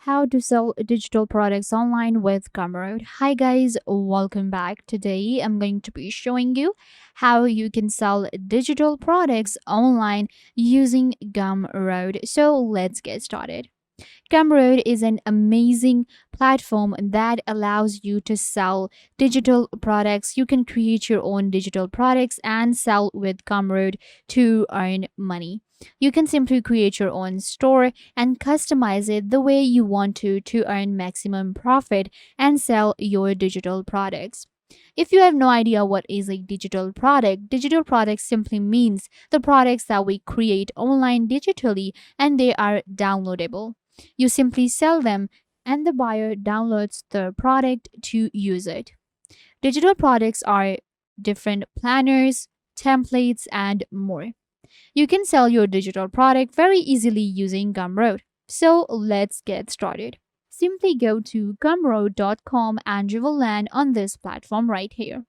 How to sell digital products online with Gumroad. Hi guys, welcome back. Today I'm going to be showing you how you can sell digital products online using Gumroad. So let's get started. Gumroad is an amazing platform that allows you to sell digital products. You can create your own digital products and sell with Gumroad to earn money. You can simply create your own store and customize it the way you want to earn maximum profit and sell your digital products. If you have no idea what is a digital product simply means the products that we create online digitally and they are downloadable. You simply sell them and the buyer downloads the product to use it. Digital products are different planners, templates, and more. You can sell your digital product very easily using Gumroad. So let's get started. Simply go to gumroad.com and you will land on this platform right here.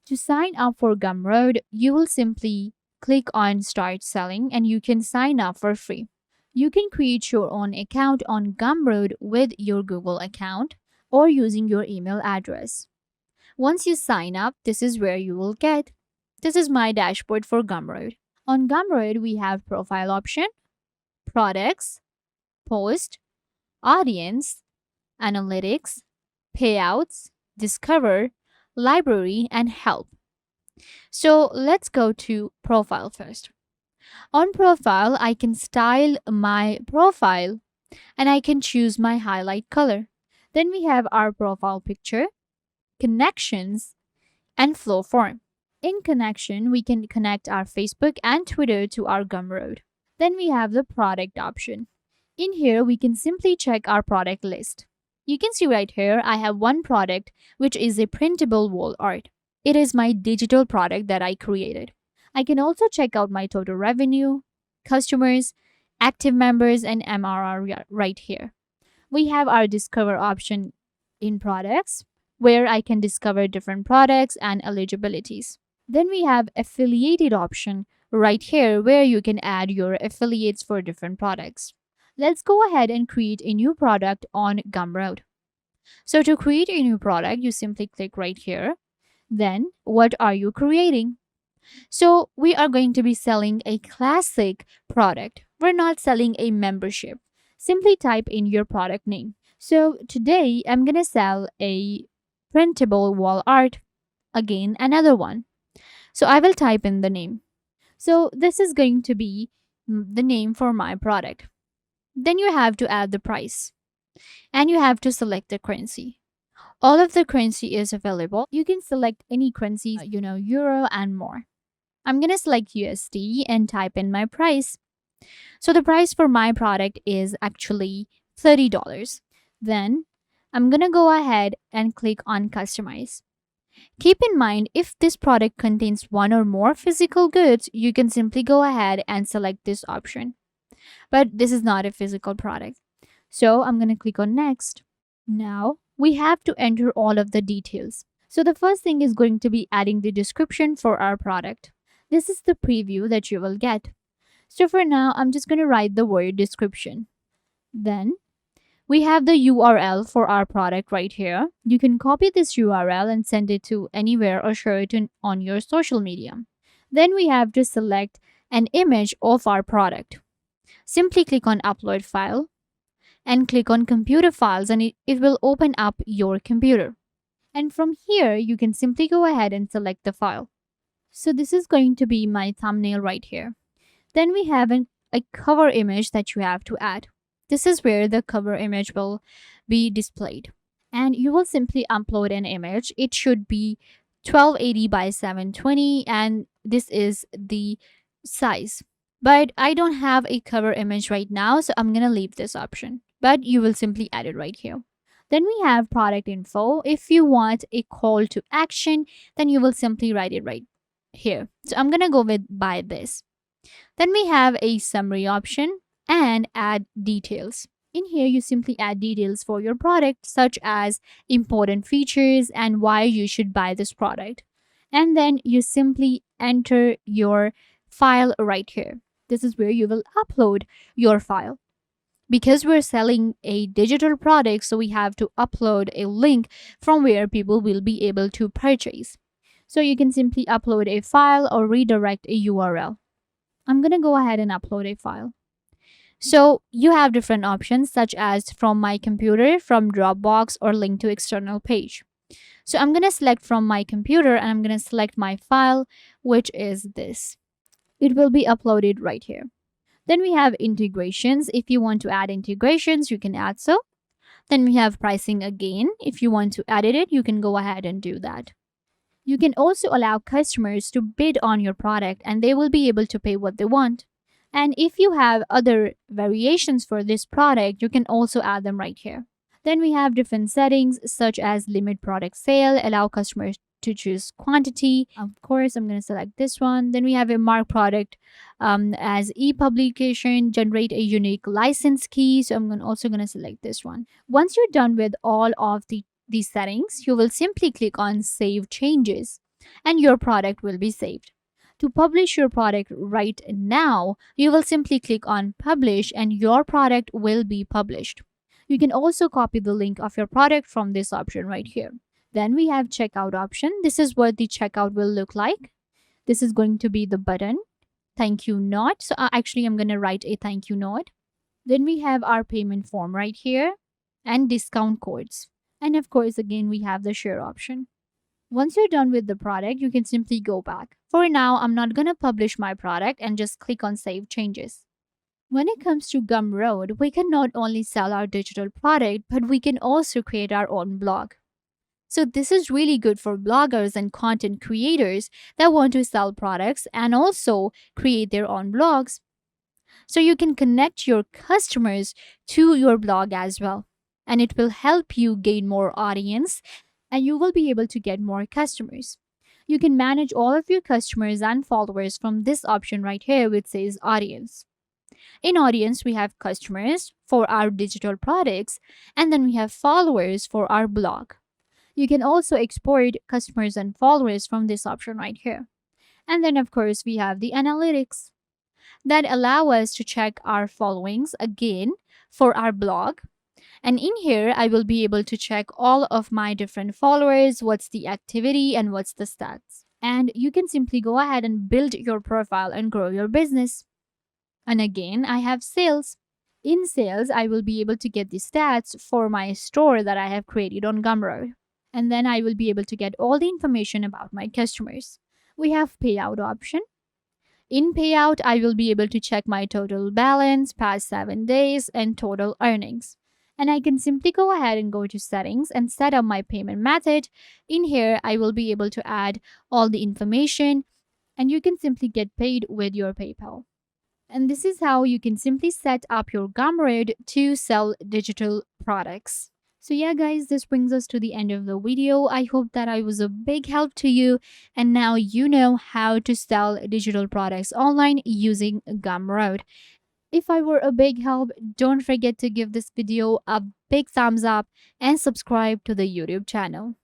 To sign up for Gumroad, you will simply click on Start Selling and you can sign up for free. You can create your own account on Gumroad with your Google account or using your email address. Once you sign up, this is where you will get. This is my dashboard for Gumroad. On Gumroad, we have profile option, products, post, audience, analytics, payouts, discover, library, and help. So let's go to profile first. On profile, I can style my profile and I can choose my highlight color. Then we have our profile picture, connections, and flow form. In connection, we can connect our Facebook and Twitter to our Gumroad. Then we have the product option. In here, we can simply check our product list. You can see right here, I have one product which is a printable wall art. It is my digital product that I created. I can also check out my total revenue, customers, active members, and MRR right here. We have our discover option in products where I can discover different products and eligibilities. Then we have affiliated option right here where you can add your affiliates for different products. Let's go ahead and create a new product on Gumroad. So to create a new product, you simply click right here. Then what are you creating? So we are going to be selling a classic product. We're not selling a membership. Simply type in your product name. So today I'm going to sell a printable wall art. Again, another one. So I will type in the name. So this is going to be the name for my product. Then you have to add the price and you have to select the currency. All of the currency is available. You can select any currency, euro and more. I'm going to select USD and type in my price. So the price for my product is actually $30. Then I'm going to go ahead and click on customize. Keep in mind, if this product contains one or more physical goods, you can simply go ahead and select this option. But this is not a physical product. So I'm going to click on next. Now we have to enter all of the details. So the first thing is going to be adding the description for our product. This is the preview that you will get. So for now, I'm just going to write the word description. Then we have the URL for our product right here. You can copy this URL and send it to anywhere or share it on your social media. Then we have to select an image of our product. Simply click on upload file and click on computer files and it will open up your computer. And from here, you can simply go ahead and select the file. So this is going to be my thumbnail right here. Then we have a cover image that you have to add. This is where the cover image will be displayed. And you will simply upload an image. It should be 1280 by 720 and this is the size. But I don't have a cover image right now, so I'm going to leave this option. But you will simply add it right here. Then we have product info. If you want a call to action, then you will simply write it right here. So I'm going to go with buy this. Then we have a summary option and add details. In here, you simply add details for your product, such as important features and why you should buy this product. And then you simply enter your file right here. This is where you will upload your file. Because we're selling a digital product, so we have to upload a link from where people will be able to purchase. So you can simply upload a file or redirect a URL. I'm going to go ahead and upload a file. So you have different options such as from my computer, from Dropbox, or link to external page. So I'm going to select from my computer and I'm going to select my file, which is this. It will be uploaded right here. Then we have integrations. If you want to add integrations, you can add so. Then we have pricing again. If you want to edit it, you can go ahead and do that. You can also allow customers to bid on your product and they will be able to pay what they want. And if you have other variations for this product, you can also add them right here. Then we have different settings such as limit product sale, allow customers to choose quantity. Of course, I'm going to select this one. Then we have a mark product as e-publication, generate a unique license key. So I'm also going to select this one. Once you're done with all of these settings, you will simply click on Save Changes and your product will be saved. To publish your product right now, you will simply click on Publish and your product will be published. You can also copy the link of your product from this option right here. Then we have checkout option. This is what the checkout will look like. This is going to be the button. Thank you note. So actually I'm going to write a thank you note. Then we have our payment form right here and discount codes. And of course, again, we have the share option. Once you're done with the product, you can simply go back. For now, I'm not going to publish my product and just click on Save Changes. When it comes to Gumroad, we can not only sell our digital product, but we can also create our own blog. So this is really good for bloggers and content creators that want to sell products and also create their own blogs. So you can connect your customers to your blog as well. And it will help you gain more audience and you will be able to get more customers. You can manage all of your customers and followers from this option right here, which says audience. In audience, we have customers for our digital products, and then we have followers for our blog. You can also export customers and followers from this option right here. And then, of course, we have the analytics that allow us to check our followings again for our blog. And in here, I will be able to check all of my different followers, what's the activity, and what's the stats. And you can simply go ahead and build your profile and grow your business. And again, I have sales. In sales, I will be able to get the stats for my store that I have created on Gumroad. And then I will be able to get all the information about my customers. We have payout option. In payout, I will be able to check my total balance, past 7 days, and total earnings. And I can simply go ahead and go to settings and set up my payment method. In here, I will be able to add all the information and you can simply get paid with your PayPal. And this is how you can simply set up your Gumroad to sell digital products. So yeah guys, this brings us to the end of the video. I hope that I was a big help to you and now you know how to sell digital products online using Gumroad. If I were a big help, don't forget to give this video a big thumbs up and subscribe to the YouTube channel.